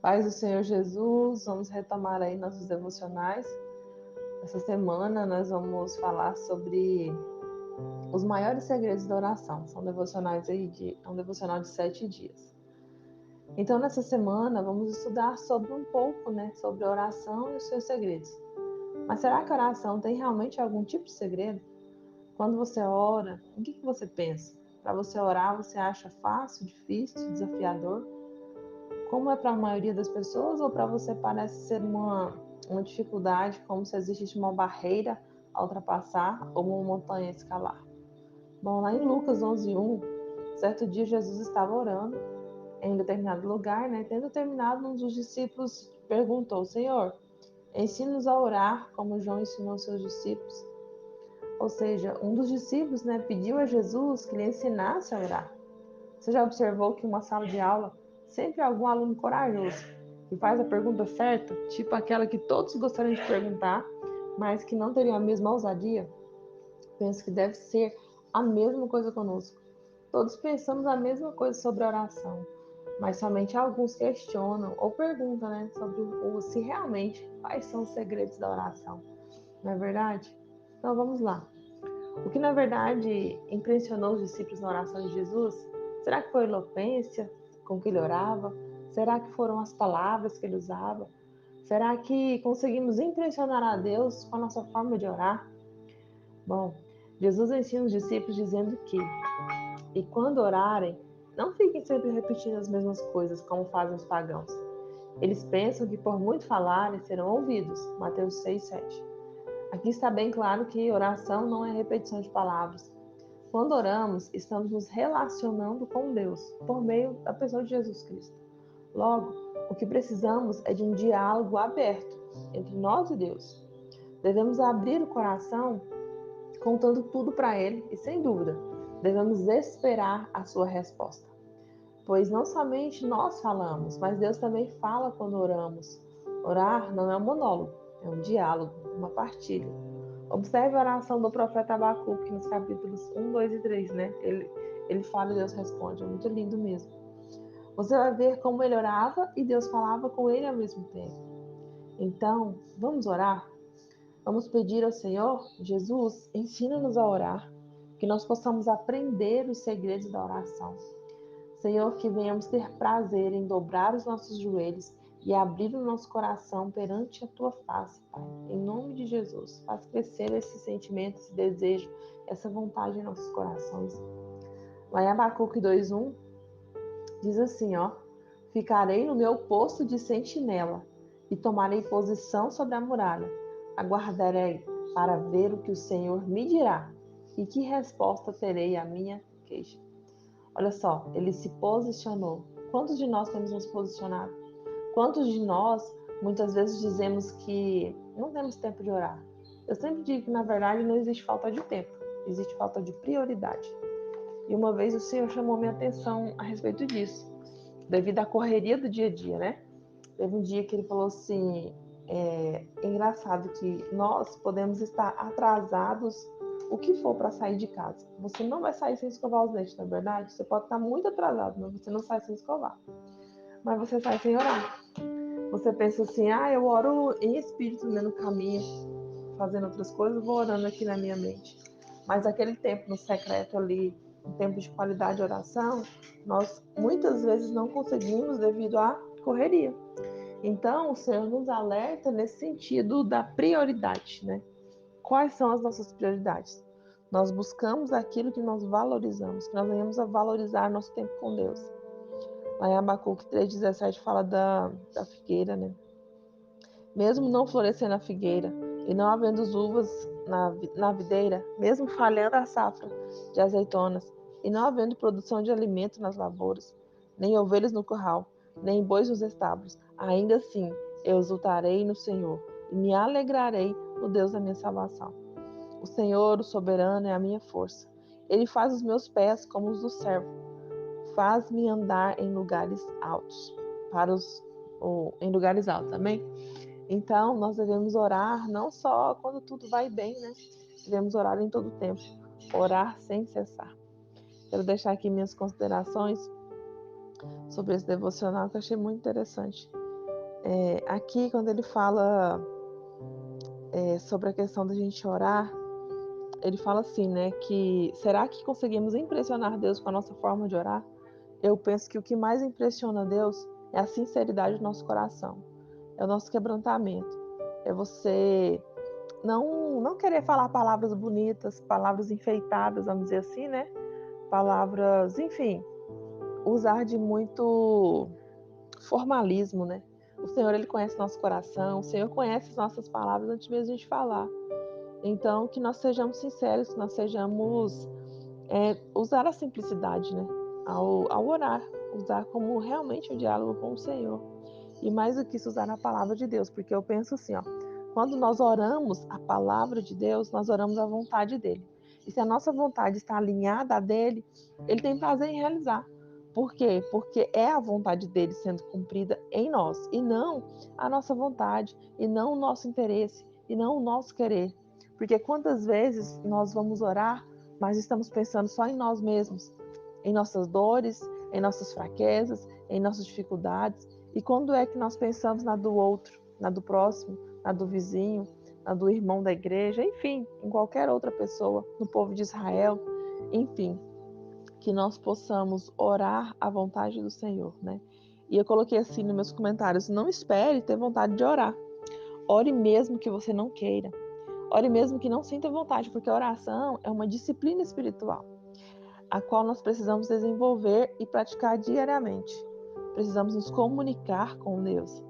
Paz do Senhor Jesus, vamos retomar aí nossos devocionais. Essa semana nós vamos falar sobre os maiores segredos da oração. São devocionais é um devocional de 7 dias. Então, nessa semana, vamos estudar sobre um pouco, sobre a oração e os seus segredos. Mas será que a oração tem realmente algum tipo de segredo? Quando você ora, o que você pensa? Para você orar, você acha fácil, difícil, desafiador? Como é para a maioria das pessoas ou para você parece ser uma dificuldade, como se existisse uma barreira a ultrapassar ou uma montanha a escalar? Bom, lá em Lucas 11:1, certo dia Jesus estava orando em determinado lugar, Tendo terminado, um dos discípulos perguntou: Senhor, ensina-nos a orar como João ensinou seus discípulos. Ou seja, um dos discípulos, pediu a Jesus que lhe ensinasse a orar. Você já observou que em uma sala de aula sempre há algum aluno corajoso que faz a pergunta certa, tipo aquela que todos gostariam de perguntar, mas que não teriam a mesma ousadia? Penso que deve ser a mesma coisa conosco. Todos pensamos a mesma coisa sobre a oração, mas somente alguns questionam ou perguntam, sobre se realmente quais são os segredos da oração. Não é verdade? Então vamos lá. O que na verdade impressionou os discípulos na oração de Jesus? Será que foi a eloquência com que ele orava? Será que foram as palavras que ele usava? Será que conseguimos impressionar a Deus com a nossa forma de orar? Bom, Jesus ensina os discípulos dizendo que, e quando orarem, não fiquem sempre repetindo as mesmas coisas como fazem os pagãos. Eles pensam que por muito falarem serão ouvidos. Mateus 6:7. Aqui está bem claro que oração não é repetição de palavras. Quando oramos, estamos nos relacionando com Deus por meio da pessoa de Jesus Cristo. Logo, o que precisamos é de um diálogo aberto entre nós e Deus. Devemos abrir o coração contando tudo para Ele e, sem dúvida, devemos esperar a sua resposta. Pois não somente nós falamos, mas Deus também fala quando oramos. Orar não é um monólogo, é um diálogo, uma partilha. Observe a oração do profeta Abacuque nos capítulos 1, 2 e 3, Ele fala e Deus responde, é muito lindo mesmo. Você vai ver como ele orava e Deus falava com ele ao mesmo tempo. Então, vamos orar? Vamos pedir ao Senhor, Jesus, ensina-nos a orar, que nós possamos aprender os segredos da oração. Senhor, que venhamos ter prazer em dobrar os nossos joelhos e abrir o nosso coração perante a Tua face, Pai. Em nome de Jesus, faz crescer esse sentimento, esse desejo, essa vontade em nossos corações. Lá em Abacuque 2:1, diz assim, Ficarei no meu posto de sentinela e tomarei posição sobre a muralha. Aguardarei para ver o que o Senhor me dirá e que resposta terei à minha queixa. Olha só, ele se posicionou. Quantos de nós temos nos posicionado? Quantos de nós muitas vezes dizemos que não temos tempo de orar? Eu sempre digo que na verdade não existe falta de tempo, existe falta de prioridade. E uma vez o Senhor chamou minha atenção a respeito disso, devido à correria do dia a dia, Teve um dia que ele falou assim, é engraçado que nós podemos estar atrasados o que for para sair de casa. Você não vai sair sem escovar os dentes, na verdade? Você pode estar muito atrasado, mas você não sai sem escovar. Mas você sai sem orar. Você pensa assim, eu oro em espírito, no caminho, fazendo outras coisas, vou orando aqui na minha mente. Mas aquele tempo no secreto ali, um tempo de qualidade de oração, nós muitas vezes não conseguimos devido à correria. Então, o Senhor nos alerta nesse sentido da prioridade, Quais são as nossas prioridades? Nós buscamos aquilo que nós valorizamos, que nós venhamos a valorizar nosso tempo com Deus. Lá em Abacuque 3:17 fala da figueira, Mesmo não florescendo a figueira e não havendo uvas na videira, mesmo falhando a safra de azeitonas e não havendo produção de alimento nas lavouras, nem ovelhas no curral, nem bois nos estábulos, ainda assim eu exultarei no Senhor e me alegrarei no Deus da minha salvação. O Senhor, o soberano, é a minha força. Ele faz os meus pés como os do servo, faz-me andar em lugares altos, em lugares altos, amém? Então, nós devemos orar não só quando tudo vai bem, Devemos orar em todo tempo, orar sem cessar. Quero deixar aqui minhas considerações sobre esse devocional que eu achei muito interessante. Aqui, quando ele fala sobre a questão da gente orar, ele fala assim, né, que será que conseguimos impressionar Deus com a nossa forma de orar? Eu penso que o que mais impressiona Deus é a sinceridade do nosso coração, é o nosso quebrantamento, é você não querer falar palavras bonitas, palavras enfeitadas, vamos dizer assim, né? Palavras, enfim, usar de muito formalismo, né? O Senhor, Ele conhece nosso coração, o Senhor conhece as nossas palavras antes mesmo de a gente falar. Então, que nós sejamos sinceros, que nós sejamos usar a simplicidade, né? Ao orar, usar como realmente um diálogo com o Senhor. E mais do que isso, usar a palavra de Deus, porque eu penso assim, ó, quando nós oramos a palavra de Deus, nós oramos a vontade dele. E se a nossa vontade está alinhada à dele, ele tem prazer em realizar. Por quê? Porque é a vontade dele sendo cumprida em nós, e não a nossa vontade, e não o nosso interesse, e não o nosso querer. Porque quantas vezes nós vamos orar, mas estamos pensando só em nós mesmos, em nossas dores, em nossas fraquezas, em nossas dificuldades. E quando é que nós pensamos na do outro, na do próximo, na do vizinho, na do irmão da igreja, enfim, em qualquer outra pessoa, no povo de Israel, enfim, que nós possamos orar à vontade do Senhor, né? E eu coloquei assim nos meus comentários: não espere ter vontade de orar. Ore mesmo que você não queira. Ore mesmo que não sinta vontade, porque a oração é uma disciplina espiritual, a qual nós precisamos desenvolver e praticar diariamente. Precisamos nos comunicar com Deus,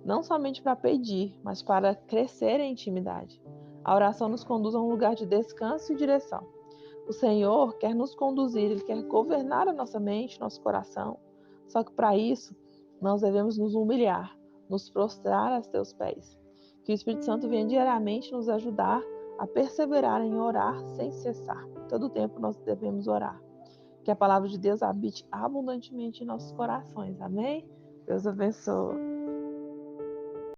não somente para pedir, mas para crescer em intimidade. A oração nos conduz a um lugar de descanso e direção. O Senhor quer nos conduzir, Ele quer governar a nossa mente, nosso coração. Só que para isso, nós devemos nos humilhar, nos prostrar a teus pés. Que o Espírito Santo venha diariamente nos ajudar a perseverar em orar sem cessar. Todo o tempo nós devemos orar. Que a palavra de Deus habite abundantemente em nossos corações. Amém? Deus abençoe.